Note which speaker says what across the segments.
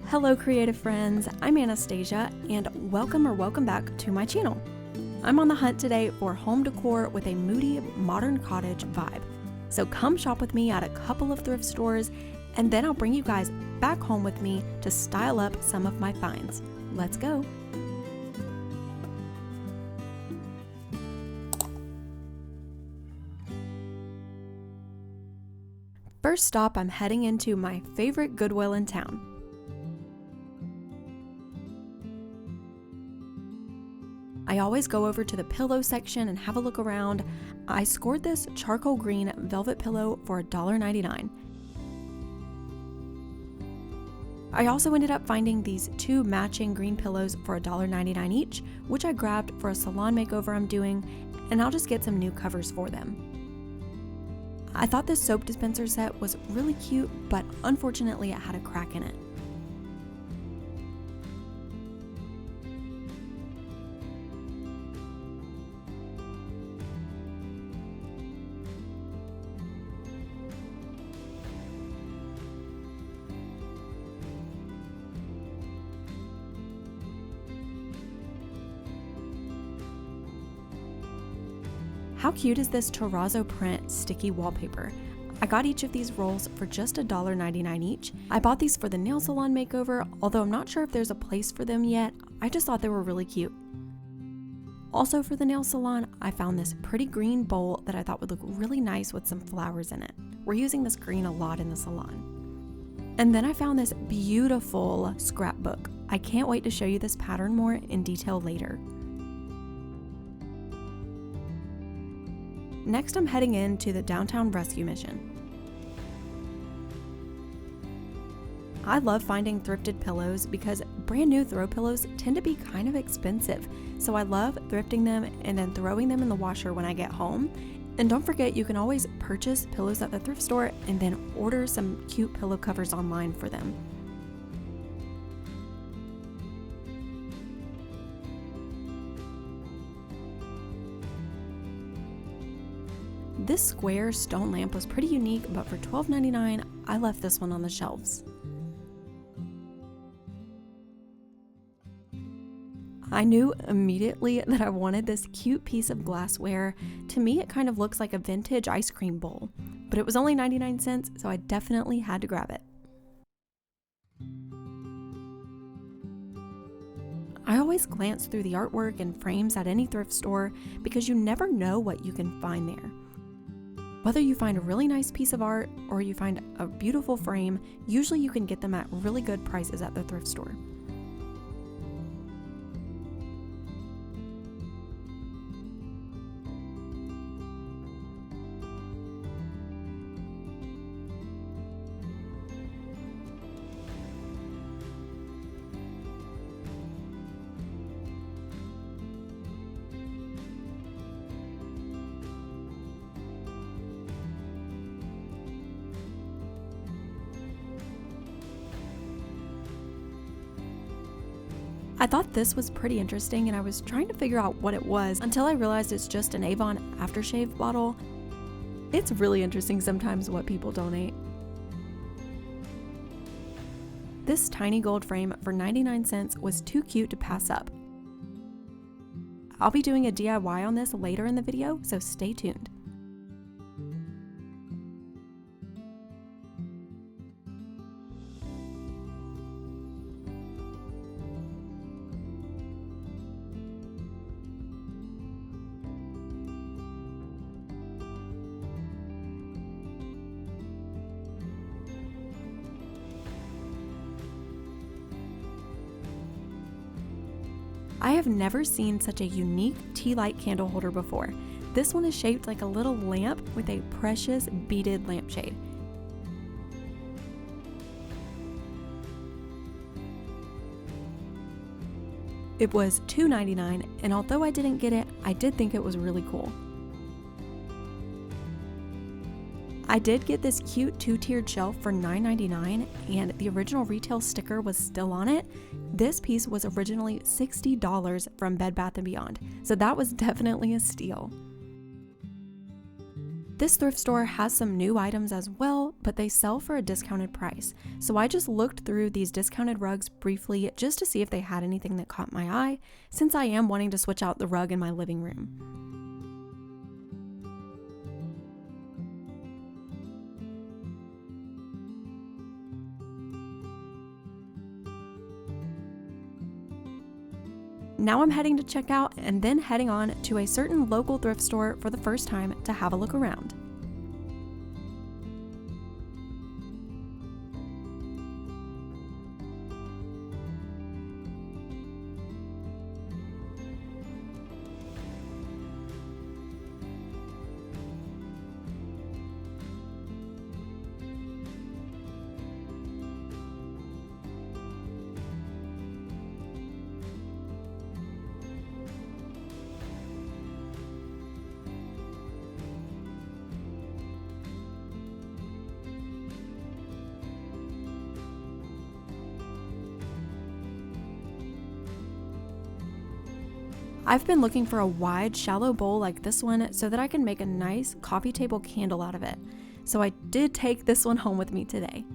Speaker 1: Hello creative friends, I'm Anastasia and welcome back to my channel. I'm on the hunt today for home decor with a moody modern cottage vibe. So come shop with me at a couple of thrift stores and then I'll bring you guys back home with me to style up some of my finds. Let's go. First stop, I'm heading into my favorite Goodwill in town. I always go over to the pillow section and have a look around. I scored this charcoal green velvet pillow for $1.99. I also ended up finding these two matching green pillows for $1.99 each, which I grabbed for a salon makeover I'm doing, and I'll just get some new covers for them. I thought this soap dispenser set was really cute, but unfortunately it had a crack in it. How cute is this terrazzo print sticky wallpaper? I got each of these rolls for just $1.99 each. I bought these for the nail salon makeover, although I'm not sure if there's a place for them yet. I just thought they were really cute. Also for the nail salon, I found this pretty green bowl that I thought would look really nice with some flowers in it. We're using this green a lot in the salon. And then I found this beautiful scrapbook. I can't wait to show you this pattern more in detail later. Next, I'm heading into the downtown rescue mission. I love finding thrifted pillows because brand new throw pillows tend to be kind of expensive, so I love thrifting them and then throwing them in the washer when I get home. And don't forget, you can always purchase pillows at the thrift store and then order some cute pillow covers online for them. This square stone lamp was pretty unique, but for $12.99, I left this one on the shelves. I knew immediately that I wanted this cute piece of glassware. To me, it kind of looks like a vintage ice cream bowl, but it was only 99 cents, so I definitely had to grab it. I always glance through the artwork and frames at any thrift store because you never know what you can find there. Whether you find a really nice piece of art or you find a beautiful frame, usually you can get them at really good prices at the thrift store. I thought this was pretty interesting and I was trying to figure out what it was until I realized it's just an Avon aftershave bottle. It's really interesting sometimes what people donate. This tiny gold frame for 99 cents was too cute to pass up. I'll be doing a DIY on this later in the video, so stay tuned. I have never seen such a unique tea light candle holder before. This one is shaped like a little lamp with a precious beaded lampshade. It was $2.99, and although I didn't get it, I did think it was really cool. I did get this cute two-tiered shelf for $9.99 and the original retail sticker was still on it. This piece was originally $60 from Bed Bath & Beyond, so that was definitely a steal. This thrift store has some new items as well, but they sell for a discounted price. So I just looked through these discounted rugs briefly just to see if they had anything that caught my eye, since I am wanting to switch out the rug in my living room. Now I'm heading to check out and then heading on to a certain local thrift store for the first time to have a look around. I've been looking for a wide, shallow bowl like this one so that I can make a nice coffee table candle out of it. So I did take this one home with me today.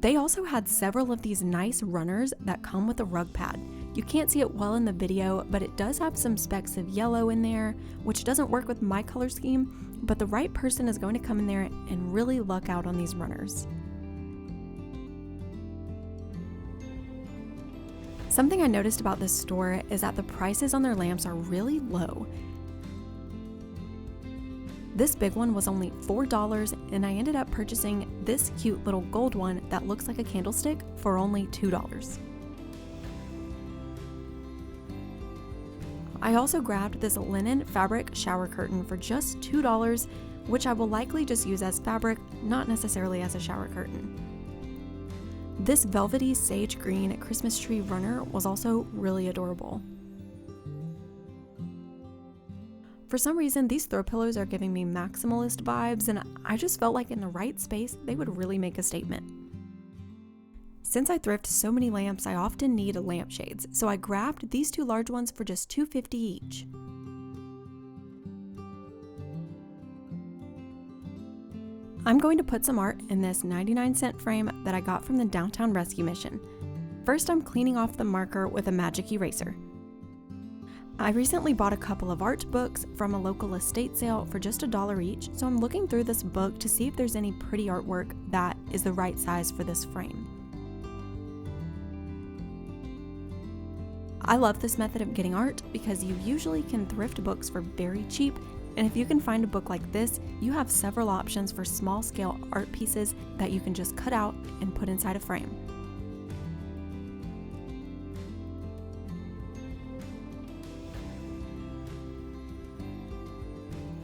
Speaker 1: They also had several of these nice runners that come with a rug pad. You can't see it well in the video, but it does have some specks of yellow in there, which doesn't work with my color scheme, but the right person is going to come in there and really luck out on these runners. Something I noticed about this store is that the prices on their lamps are really low. This big one was only $4, and I ended up purchasing this cute little gold one that looks like a candlestick for only $2. I also grabbed this linen fabric shower curtain for just $2, which I will likely just use as fabric, not necessarily as a shower curtain. This velvety sage green Christmas tree runner was also really adorable. For some reason, these throw pillows are giving me maximalist vibes, and I just felt like in the right space, they would really make a statement. Since I thrift so many lamps, I often need lampshades, so I grabbed these two large ones for just $2.50 each. I'm going to put some art in this 99-cent frame that I got from the Downtown Rescue Mission. First, I'm cleaning off the marker with a magic eraser. I recently bought a couple of art books from a local estate sale for just $1 each, so I'm looking through this book to see if there's any pretty artwork that is the right size for this frame. I love this method of getting art because you usually can thrift books for very cheap, and if you can find a book like this, you have several options for small-scale art pieces that you can just cut out and put inside a frame.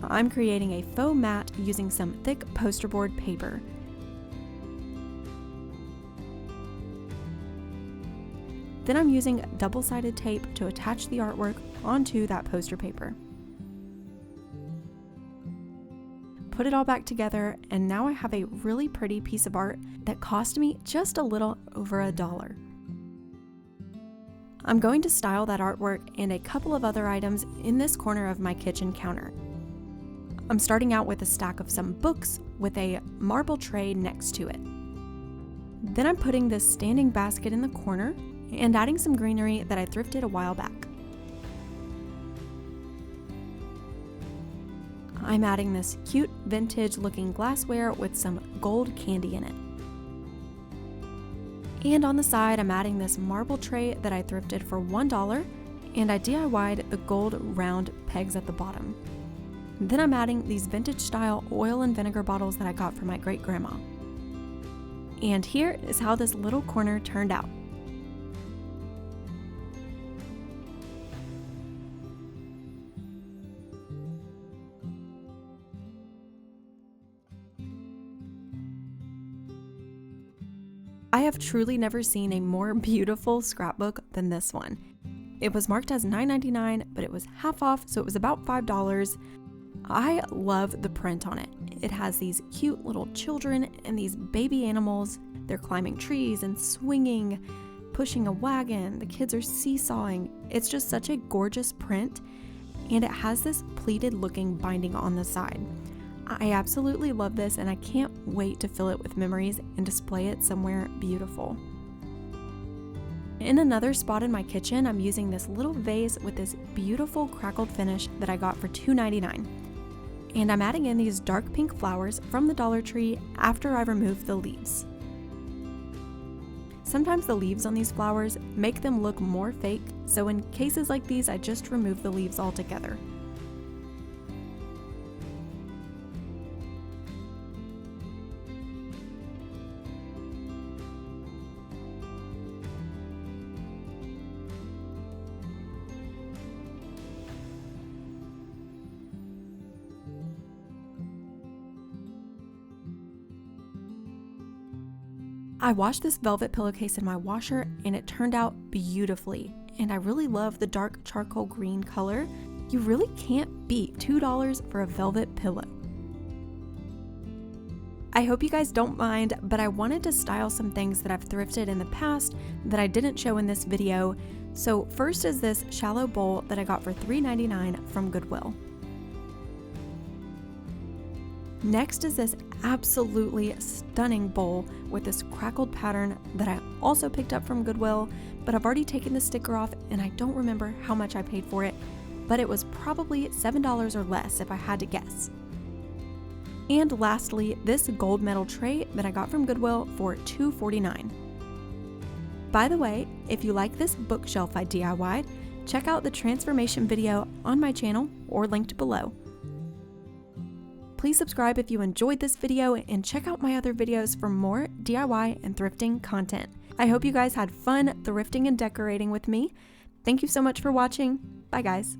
Speaker 1: I'm creating a faux mat using some thick poster board paper. Then I'm using double-sided tape to attach the artwork onto that poster paper. Put it all back together, and now I have a really pretty piece of art that cost me just a little over $1. I'm going to style that artwork and a couple of other items in this corner of my kitchen counter. I'm starting out with a stack of some books with a marble tray next to it. Then I'm putting this standing basket in the corner and adding some greenery that I thrifted a while back. I'm adding this cute vintage looking glassware with some gold candy in it. And on the side, I'm adding this marble tray that I thrifted for $1, and I DIY'd the gold round pegs at the bottom. Then I'm adding these vintage style oil and vinegar bottles that I got from my great grandma. And here is how this little corner turned out. I have truly never seen a more beautiful scrapbook than this one. It was marked as $9.99, but it was half off, so it was about $5. I love the print on it. It has these cute little children and these baby animals. They're climbing trees and swinging, pushing a wagon. The kids are seesawing. It's just such a gorgeous print, and it has this pleated looking binding on the side. I absolutely love this and I can't wait to fill it with memories and display it somewhere beautiful. In another spot in my kitchen, I'm using this little vase with this beautiful crackled finish that I got for $2.99. And I'm adding in these dark pink flowers from the Dollar Tree after I remove the leaves. Sometimes the leaves on these flowers make them look more fake, so in cases like these, I just remove the leaves altogether. I washed this velvet pillowcase in my washer and it turned out beautifully, and I really love the dark charcoal green color. You really can't beat $2 for a velvet pillow. I hope you guys don't mind, but I wanted to style some things that I've thrifted in the past that I didn't show in this video. So first is this shallow bowl that I got for $3.99 from Goodwill. Next is this absolutely stunning bowl with this crackled pattern that I also picked up from Goodwill, but I've already taken the sticker off and I don't remember how much I paid for it, but it was probably $7 or less if I had to guess. And lastly, this gold metal tray that I got from Goodwill for $2.49. By the way, if you like this bookshelf I DIY'd, check out the transformation video on my channel or linked below. Please subscribe if you enjoyed this video and check out my other videos for more DIY and thrifting content. I hope you guys had fun thrifting and decorating with me. Thank you so much for watching. Bye guys.